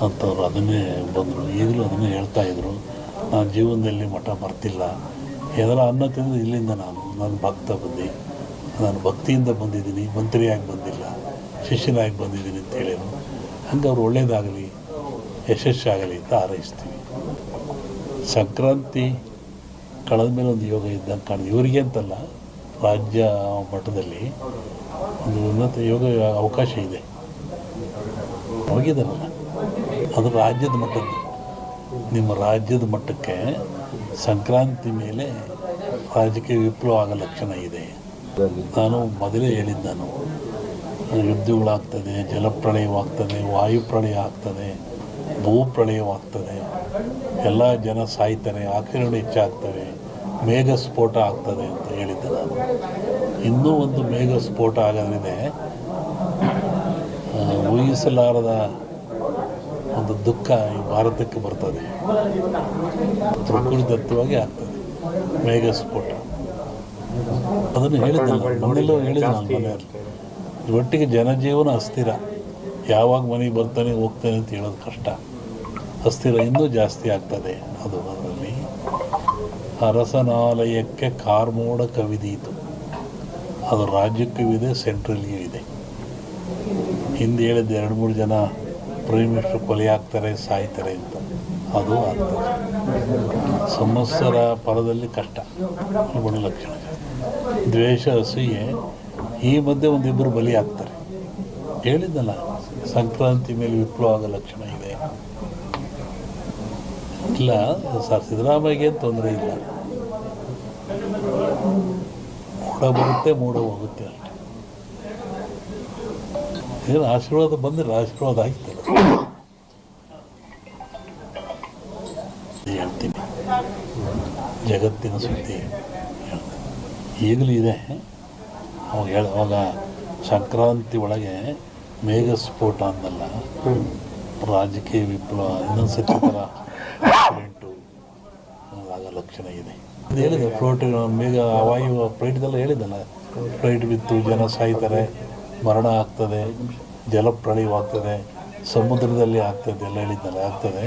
ಅಂಥವ್ರು ಅದನ್ನೇ ಬಂದರು, ಈಗಲೂ ಅದನ್ನೇ ಹೇಳ್ತಾಯಿದ್ರು. ನಾನು ಜೀವನದಲ್ಲಿ ಮಠ ಮರ್ತಿಲ್ಲ, ಏನಾರ ಅನ್ನ ತಿಂದರೆ ಇಲ್ಲಿಂದ ನಾನು ಭಕ್ತ ಬಂದು, ನಾನು ಭಕ್ತಿಯಿಂದ ಬಂದಿದ್ದೀನಿ, ಮಂತ್ರಿಯಾಗಿ ಬಂದಿಲ್ಲ, ಶಿಷ್ಯನಾಗಿ ಬಂದಿದ್ದೀನಿ ಅಂತ ಹೇಳಿದ್ರು. ಹಂಗೆ ಅವ್ರು ಒಳ್ಳೆಯದಾಗಲಿ, ಯಶಸ್ಸಾಗಲಿ ಅಂತ ಹಾರೈಸ್ತೀವಿ. ಸಂಕ್ರಾಂತಿ ಕಳೆದ ಮೇಲೆ ಒಂದು ಯೋಗ ಇದ್ದಂಗೆ ಕಾಣಿದೆ. ಇವರಿಗೆ ಅಂತಲ್ಲ, ರಾಜ್ಯ ಮಟ್ಟದಲ್ಲಿ ಒಂದು ಉನ್ನತ ಯೋಗ ಅವಕಾಶ ಇದೆ. ಹೋಗಿದ್ದಾರಲ್ಲ, ಅದು ರಾಜ್ಯದ ಮಟ್ಟದ್ದು. ನಿಮ್ಮ ರಾಜ್ಯದ ಮಟ್ಟಕ್ಕೆ ಸಂಕ್ರಾಂತಿ ಮೇಲೆ ರಾಜಕೀಯ ವಿಪ್ಲವ ಆಗೋ ಲಕ್ಷಣ ಇದೆ. ನಾನು ಮೊದಲೇ ಹೇಳಿದ್ದು, ಯುದ್ಧಗಳಾಗ್ತದೆ, ಜಲಪ್ರಳಯವಾಗ್ತದೆ, ವಾಯುಪ್ರಳಯ ಆಗ್ತದೆ, ಭೂಪ್ರಳಯವಾಗ್ತದೆ, ಎಲ್ಲ ಜನ ಸಾಯ್ತಾರೆ, ಆಕ್ರಮಣ ಹೆಚ್ಚಾಗ್ತವೆ, ಮೇಘ ಸ್ಫೋಟ ಆಗ್ತದೆ ಅಂತ ಹೇಳಿದ್ದೆ ನಾನು. ಇನ್ನೂ ಒಂದು ಮೇಘ ಸ್ಫೋಟ ಆಗೋದ್ರಿಂದ ಊಹಿಸಲಾರದ ಒಂದು ದುಃಖ ಈ ಭಾರತಕ್ಕೆ ಬರ್ತದೆ. ಪ್ರಕೃತಿದತ್ತವಾಗಿ ಆಗ್ತದೆ ಮೇಘ ಸ್ಫೋಟ. ಅದನ್ನು ಹೇಳಿದ್ದಲ್ಲ, ಮನೆಯಲ್ಲೂ ಹೇಳಿದ್ದೆ ನಾನು ಮನೆಯಲ್ಲಿ. ಒಟ್ಟಿಗೆ ಜನಜೀವನ ಅಸ್ಥಿರ, ಯಾವಾಗ ಮನೆಗೆ ಬರ್ತಾನೆ ಹೋಗ್ತಾನೆ ಅಂತ ಹೇಳೋದು ಕಷ್ಟ. ಅಸ್ಥಿರ ಇನ್ನೂ ಜಾಸ್ತಿ ಆಗ್ತದೆ. ಅದು ಅದರಲ್ಲಿ ಅರಸನಾಲಯಕ್ಕೆ ಕಾರ್ಮೋಡ ಕವಿದೀತು. ಅದು ರಾಜ್ಯಕ್ಕೂ ಇದೆ, ಸೆಂಟ್ರಲ್ಗೂ ಇದೆ. ಹಿಂದೆ ಹೇಳಿದ್ದು 2-3 ಜನ ಪ್ರೈಮ್ ಮಿನಿಸ್ಟರ್ ಕೊಲೆ ಆಗ್ತಾರೆ, ಸಾಯ್ತಾರೆ ಅಂತ. ಅದು ಆಗ್ತದೆ. ಸಂವತ್ಸರ ಪರದಲ್ಲಿ ಕಷ್ಟ, ಒಳ್ಳೆ ಲಕ್ಷಣ. ದ್ವೇಷ, ಅಸೂಯೆ, ಈ ಮಧ್ಯೆ ಒಂದಿಬ್ಬರು ಬಲಿ ಆಗ್ತಾರೆ. ಹೇಳಿದ್ದಲ್ಲ, ಸಂಕ್ರಾಂತಿ ಮೇಲೆ ವಿಪ್ಲವ ಆಗೋ ಲಕ್ಷಣ ಇದೆ. ಇಲ್ಲ ಸರ್, ಸಿದ್ದರಾಮಯ್ಯಗೆ ತೊಂದರೆ ಇಲ್ಲ. ಮೂಡ ಬರುತ್ತೆ, ಮೂಡ ಹೋಗುತ್ತೆ ಅಷ್ಟೆ. ಏನು ಆಶೀರ್ವಾದ ಬಂದರೆ ಆಶೀರ್ವಾದ ಆಗ್ತದೆ. ಹೇಳ್ತೀನಿ, ಜಗತ್ತಿನ ಸುದ್ದಿ ಈಗಲೂ ಇದೆ. ಅವಾಗ ಸಂಕ್ರಾಂತಿ ಒಳಗೆ ಮೇಘ ಸ್ಫೋಟ ಅಂದಲ್ಲ, ರಾಜಕೀಯ ವಿಪ್ಲವ ಇನ್ನೊಂದು ಸತಿ ಥರ ಆಕ್ಸಿಡೆಂಟು ಆಗೋ ಲಕ್ಷಣ ಇದೆ. ಅದು ಹೇಳಿದೆ, ಫ್ಲೋಟ್ ಮೇಘ ವಾಯು ಫ್ಲೈಟ್ದೆಲ್ಲ ಹೇಳಿದ್ದಲ್ಲ, ಫ್ಲೈಟ್ ಬಿತ್ತು, ಜನ ಸಾಯ್ತಾರೆ, ಮರಣ ಆಗ್ತದೆ, ಜಲಪ್ರಳಯವಾಗ್ತದೆ, ಸಮುದ್ರದಲ್ಲಿ ಆಗ್ತದೆ ಎಲ್ಲ ಹೇಳಿದ್ದಲ್ಲ, ಆಗ್ತದೆ.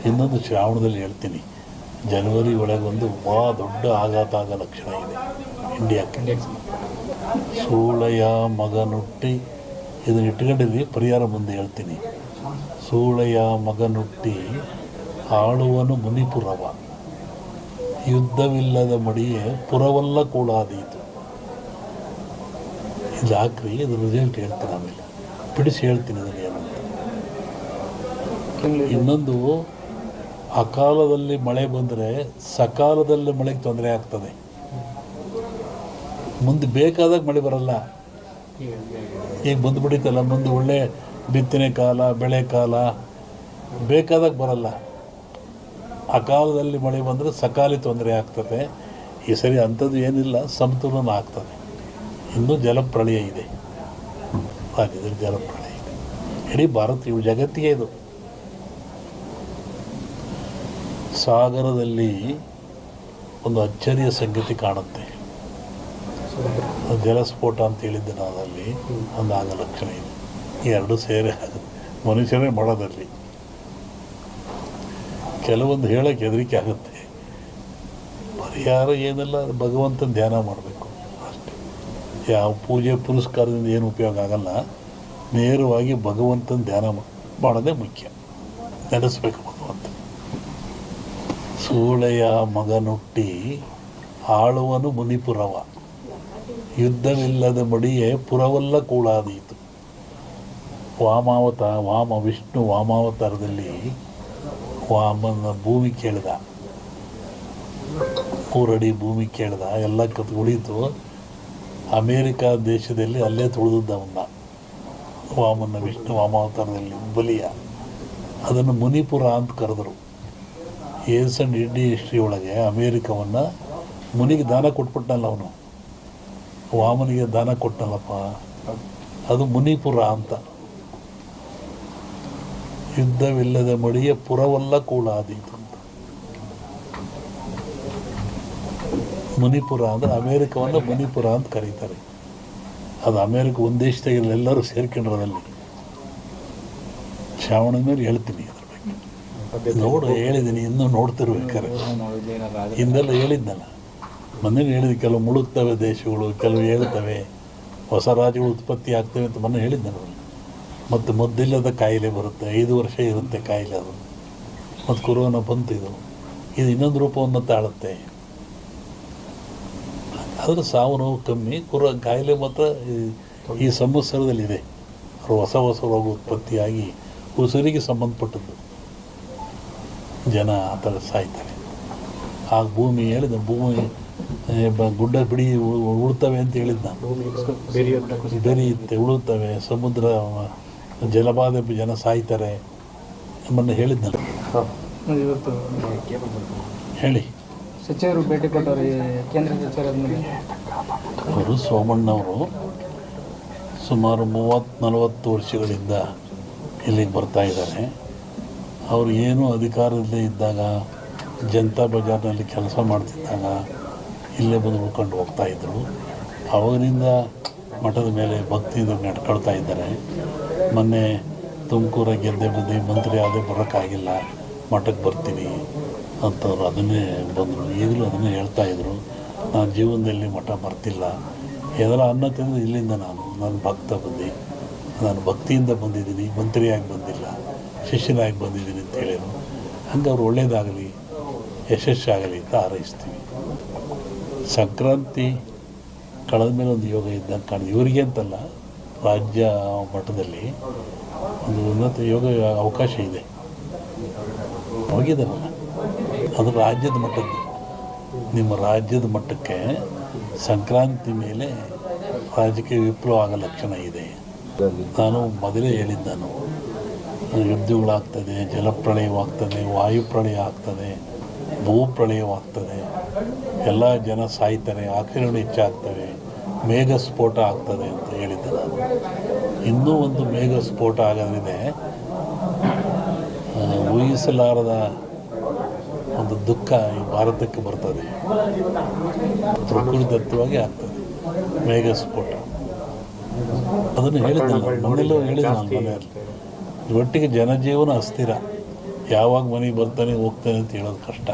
ಇನ್ನೊಂದು ಶ್ರಾವಣದಲ್ಲಿ ಹೇಳ್ತೀನಿ, ಜನವರಿ ಒಳಗೆ ಒಂದು ದೊಡ್ಡ ಆಘಾತ ಆಗೋ ಲಕ್ಷಣ ಇದೆ ಇಂಡಿಯಾಕ್ಕೆ. ಸೂಳೆಯ ಮಗನುಟ್ಟಿ, ಇದನ್ನು ಇಟ್ಕೊಂಡಿದ್ವಿ, ಪರಿಹಾರ ಮುಂದೆ ಹೇಳ್ತೀನಿ. ಸೂಳೆಯ ಮಗನುಟ್ಟಿ ಆಳುವನು ಮುನಿಪುರವ, ಯುದ್ಧವಿಲ್ಲದ ಮಡಿಯೇ ಪುರವಲ್ಲ ಕೂಡಾದೀತು. ಇದು ಹಾಕ್ರಿ, ಇದು ರಿಸಲ್ಟ್ ಹೇಳ್ತೀನಿ, ಆಮೇಲೆ ಬಿಡಿಸಿ ಹೇಳ್ತೀನಿ ಅದನ್ನು ಏನಂತ. ಇನ್ನೊಂದು, ಅಕಾಲದಲ್ಲಿ ಮಳೆ ಬಂದರೆ ಸಕಾಲದಲ್ಲಿ ಮಳೆಗೆ ತೊಂದರೆ ಆಗ್ತದೆ. ಮುಂದೆ ಬೇಕಾದಾಗ ಮಳೆ ಬರಲ್ಲ. ಈಗ ಬಂದುಬಿಡಿತಲ್ಲ, ಮುಂದೆ ಒಳ್ಳೆ ಬಿತ್ತನೆ ಕಾಲ, ಬೆಳೆ ಕಾಲ, ಬೇಕಾದಾಗ ಬರಲ್ಲ. ಅಕಾಲದಲ್ಲಿ ಮಳೆ ಬಂದರೆ ಸಕಾಲಿ ತೊಂದರೆ ಆಗ್ತದೆ. ಈ ಸರಿ ಅಂಥದ್ದು ಏನಿಲ್ಲ, ಸಮತೋಲನ ಆಗ್ತದೆ. ಇನ್ನೂ ಜಲಪ್ರಳಯ ಇದೆ, ರಾಜ್ಯದಲ್ಲಿ ಜಲಪ್ರಳಯ ಇದೆ. ಇಡೀ ಭಾರತ, ಇವು ಜಗತ್ತಿಗೆ ಇದು. ಸಾಗರದಲ್ಲಿ ಒಂದು ಅಚ್ಚರಿಯ ಸಂಗತಿ ಕಾಣುತ್ತೆ. ಜಲಸ್ಫೋಟ ಅಂತ ಹೇಳಿದ್ದೆ ನಾನು, ಅಲ್ಲಿ ಒಂದು ಆಗ ಲಕ್ಷಣ ಇದೆ. ಈ ಎರಡು ಸೇರಿ ಮನುಷ್ಯರೇ ಮಾಡೋದಲ್ಲಿ ಕೆಲವೊಂದು ಹೇಳೋಕ್ಕೆ ಹೆದರಿಕೆ ಆಗುತ್ತೆ. ಪರಿಹಾರ ಏನೆಲ್ಲ, ಭಗವಂತನ ಧ್ಯಾನ ಮಾಡಬೇಕು ಅಷ್ಟೇ. ಯಾವ ಪೂಜೆ ಪುರಸ್ಕಾರದಿಂದ ಏನು ಉಪಯೋಗ ಆಗಲ್ಲ. ನೇರವಾಗಿ ಭಗವಂತನ ಧ್ಯಾನ ಮಾಡೋದೇ ಮುಖ್ಯ. ನೆನೆಸ್ಬೇಕು ಭಗವಂತ. ಸೂಳೆಯ ಮಗನುಟ್ಟಿ ಆಳುವನು ಮುನಿಪುರವ, ಯುದ್ಧವಿಲ್ಲದ ಮಡಿಯೇ ಪುರವಲ್ಲ ಕೂಡಾದೀತು. ವಿಷ್ಣು ವಾಮಾವತಾರದಲ್ಲಿ ವಾಮನ ಭೂಮಿ ಕೇಳಿದ, 3 ಅಡಿ ಭೂಮಿ ಕೇಳಿದ, ಎಲ್ಲ ಉಳಿತು. ಅಮೇರಿಕಾ ದೇಶದಲ್ಲಿ ಅಲ್ಲೇ ತುಳಿದವನ್ನ ವಾಮನ ವಿಷ್ಣು ವಾಮಾವತಾರದಲ್ಲಿ ಬಲಿಯ. ಅದನ್ನು ಮುನಿಪುರ ಅಂತ ಕರೆದರು. ಏನ್ಸಂಡ್ ಇಂಡಿಯಾ ಹಿಸ್ಟ್ರಿ ಒಳಗೆ ಅಮೇರಿಕವನ್ನು ಮುನಿಗೆ ದಾನ ಕೊಟ್ಬಿಟ್ಟನಲ್ಲ ಅವನು, ವಾಮನಿಗೆ ದಾನ ಕೊಟ್ಟನಲ್ಲಪ್ಪ, ಅದು ಮುನಿಪುರ ಅಂತ. ಯುದ್ಧವಿಲ್ಲದ ಮಡಿಯ ಪುರವಲ್ಲ ಕೂಡಾದೀತು ಅಂತ. ಮುನಿಪುರ ಅಂದರೆ ಅಮೇರಿಕವನ್ನು ಮುನಿಪುರ ಅಂತ ಕರೀತಾರೆ. ಅದು ಅಮೇರಿಕ ಒಂದು ದೇಶದಾಗೆಲ್ಲ ಎಲ್ಲರೂ ಸೇರ್ಕೊಂಡ್ರದಲ್ಲಿ. ಶ್ರಾವಣದ ಮೇಲೆ ಹೇಳ್ತೀನಿ. ನೋಡು ಹೇಳಿದ್ದೀನಿ, ಇನ್ನೂ ನೋಡ್ತಿರ್ಬೇಕಾರೆ. ಹಿಂದೆಲ್ಲ ಹೇಳಿದ್ನಲ್ಲ, ಮೊನ್ನೆ ಹೇಳಿದ್ದೆ, ಕೆಲವು ಮುಳುಗ್ತವೆ ದೇಶಗಳು, ಕೆಲವು ಹೇಳ್ತವೆ, ಹೊಸ ರಾಜ್ಯಗಳು ಉತ್ಪತ್ತಿ ಆಗ್ತವೆ ಅಂತ ಮೊನ್ನೆ ಹೇಳಿದ್ನಲ್ಲ. ಮತ್ತು ಮದ್ದಿಲ್ಲದ ಕಾಯಿಲೆ ಬರುತ್ತೆ, 5 ವರ್ಷ ಇರುತ್ತೆ ಕಾಯಿಲೆ ಅದು. ಮತ್ತು ಕೊರೋನಾ ಬಂತು, ಇದು ಇನ್ನೊಂದು ರೂಪವನ್ನು ತಾಳುತ್ತೆ. ಆದರೆ ಸಾವು ನೋವು ಕಮ್ಮಿ, ಕಾಯಿಲೆ ಮಾತ್ರ ಈ ಸಂವತ್ಸರದಲ್ಲಿದೆ. ಹೊಸ ರೋಗ ಉತ್ಪತ್ತಿಯಾಗಿ ಉಸಿರಿಗೆ ಸಂಬಂಧಪಟ್ಟದ್ದು, ಜನ ಆ ಥರ ಸಾಯ್ತಾರೆ. ಆ ಭೂಮಿ ಹೇಳಿದ, ಭೂಮಿ ಗುಡ್ಡ ಬಿಡಿ ಉಳ್ತವೆ ಅಂತ ಹೇಳಿದ್ದು ನಾನು. ಬೆರೆಯುತ್ತೆ, ಉಳುತ್ತವೆ, ಸಮುದ್ರ ಜಲಬಾಧೆ, ಜನ ಸಾಯ್ತಾರೆ ನಮ್ಮನ್ನು ಹೇಳಿದ್ನಲ್ಲ. ಹೇಳಿ. ಸಚಿವರು ಭೇಟಿ ಕೊಟ್ಟವರು, ಕೇಂದ್ರ ಸಚಿವರಾದ ಅವರು ಸೋಮಣ್ಣವರು ಸುಮಾರು 30-40 ವರ್ಷಗಳಿಂದ ಇಲ್ಲಿಗೆ ಬರ್ತಾ ಇದ್ದಾರೆ. ಅವರು ಏನೂ ಅಧಿಕಾರದಲ್ಲೇ ಇದ್ದಾಗ, ಜನತಾ ಬಜಾರ್ನಲ್ಲಿ ಕೆಲಸ ಮಾಡ್ತಿದ್ದಾಗ ಇಲ್ಲೇ ಬಂದು ಉಳ್ಕೊಂಡು ಹೋಗ್ತಾಯಿದ್ರು. ಅವಾಗಿನಿಂದ ಮಠದ ಮೇಲೆ ಭಕ್ತಿಯಿಂದ ನಡ್ಕೊಳ್ತಾ ಇದ್ದಾರೆ. ಮೊನ್ನೆ ತುಮಕೂರ ಗೆದ್ದೆ ಬಂದು ಮಂತ್ರಿ ಆದೇ ಬರೋಕ್ಕಾಗಿಲ್ಲ, ಮಠಕ್ಕೆ ಬರ್ತೀನಿ ಅಂತವ್ರು ಅದನ್ನೇ ಬಂದರು. ಈಗಲೂ ಅದನ್ನೇ ಹೇಳ್ತಾಯಿದ್ರು, ನಾನು ಜೀವನದಲ್ಲಿ ಮಠ ಬರ್ತಿಲ್ಲ, ಏನಾರ ಅನ್ನ ತಿಂದು ಇಲ್ಲಿಂದ ನಾನು ಭಕ್ತ ಬಂದು, ನಾನು ಭಕ್ತಿಯಿಂದ ಬಂದಿದ್ದೀನಿ, ಮಂತ್ರಿಯಾಗಿ ಬಂದಿಲ್ಲ, ಶಿಷ್ಯನಾಗಿ ಬಂದಿದ್ದೀನಿ ಅಂತ ಹೇಳಿದರು. ಹಂಗೆ ಅವ್ರು ಒಳ್ಳೆಯದಾಗಲಿ, ಯಶಸ್ಸಾಗಲಿ ಅಂತ ಹಾರೈಸ್ತೀವಿ. ಸಂಕ್ರಾಂತಿ ಕಳೆದ ಮೇಲೆ ಒಂದು ಯೋಗ ಇದ್ದಂಗೆ ಕಾಣಿದೆ. ಇವರಿಗೆ ಅಂತಲ್ಲ, ರಾಜ್ಯ ಮಟ್ಟದಲ್ಲಿ ಒಂದು ಉನ್ನತ ಯೋಗ ಅವಕಾಶ ಇದೆ. ಹೋಗಿದ್ದಾರಲ್ಲ, ಅದು ರಾಜ್ಯದ ಮಟ್ಟದ್ದು. ನಿಮ್ಮ ರಾಜ್ಯದ ಮಟ್ಟಕ್ಕೆ ಸಂಕ್ರಾಂತಿ ಮೇಲೆ ರಾಜಕೀಯ ವಿಪ್ಲವ ಆಗೋ ಲಕ್ಷಣ ಇದೆ. ನಾನು ಮೊದಲೇ ಹೇಳಿದ್ದೆ, ಯುದ್ಧಗಳಾಗ್ತದೆ, ಜಲಪ್ರಳಯವಾಗ್ತದೆ, ವಾಯುಪ್ರಳಯ ಆಗ್ತದೆ, ಭೂಪ್ರಳಯವಾಗ್ತದೆ, ಎಲ್ಲ ಜನ ಸಾಯ್ತಾರೆ, ಆಕ್ರಮಣ ಹೆಚ್ಚಾಗ್ತವೆ, ಮೇಘ ಸ್ಫೋಟ ಆಗ್ತದೆ ಅಂತ ಹೇಳಿದ್ದೆ ನಾನು. ಇನ್ನೂ ಒಂದು ಮೇಘ ಸ್ಫೋಟ ಆಗೋದ್ರಿದೆ, ಊಹಿಸಲಾರದ ಒಂದು ದುಃಖ ಈ ಭಾರತಕ್ಕೆ ಬರ್ತದೆ. ಪ್ರಕೃತಿದತ್ತವಾಗಿ ಆಗ್ತದೆ ಮೇಘ ಸ್ಫೋಟ. ಅದನ್ನು ಹೇಳಿದ್ನಲ್ಲ, ಮನೆಯಲ್ಲೂ ಹೇಳಿದ್ದೆ ನಾನು ಮನೆಯಲ್ಲಿ. ಒಟ್ಟಿಗೆ ಜನಜೀವನ ಅಸ್ಥಿರ, ಯಾವಾಗ ಮನೆಗೆ ಬರ್ತಾನೆ ಹೋಗ್ತಾನೆ ಅಂತ ಹೇಳೋದು ಕಷ್ಟ.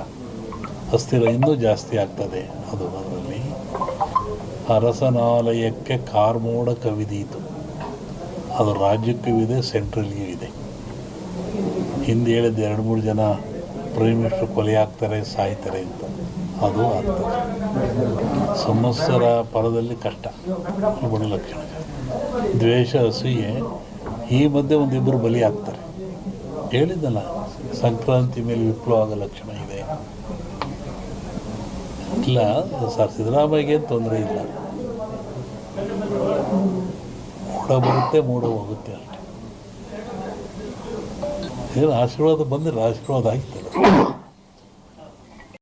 ಅಸ್ಥಿರ ಇನ್ನೂ ಜಾಸ್ತಿ ಆಗ್ತದೆ. ಅದರಲ್ಲಿ ಅರಸನಾಲಯಕ್ಕೆ ಕಾರ್ಮೋಡ ಕವಿದೀತು. ಅದು ರಾಜ್ಯಕ್ಕೂ ಇದೆ, ಸೆಂಟ್ರಲ್ಗೂ ಇದೆ. ಹಿಂದೆ ಹೇಳಿದ್ದು 2-3 ಜನ ಪ್ರೈಮ್ ಮಿನಿಸ್ಟರ್ ಕೊಲೆ ಆಗ್ತಾರೆ, ಸಾಯ್ತಾರೆ ಅಂತ, ಅದು ಆಗ್ತದೆ. ಸಂವತ್ಸರ ಪರದಲ್ಲಿ ಕಷ್ಟ, ಗುಣ ಲಕ್ಷಣ. ದ್ವೇಷ, ಅಸೂಯೆ, ಈ ಮಧ್ಯೆ ಒಂದಿಬ್ಬರು ಬಲಿ ಆಗ್ತಾರೆ. ಹೇಳಿದ್ದಲ್ಲ, ಸಂಕ್ರಾಂತಿ ಮೇಲೆ ವಿಪ್ಲವ ಆಗೋ ಲಕ್ಷಣ ಇದೆ. ಇಲ್ಲ ಸರ್, ಸಿದ್ದರಾಮಯ್ಯಗೆ ತೊಂದರೆ ಇಲ್ಲ, ಮೂಡ ಬರುತ್ತೆ, ಮೂಡ ಹೋಗುತ್ತೆ ಅಷ್ಟೇ. ಏನು ಆಶೀರ್ವಾದ ಬಂದರೆ ಆಶೀರ್ವಾದ ಆಗ್ತದೆ.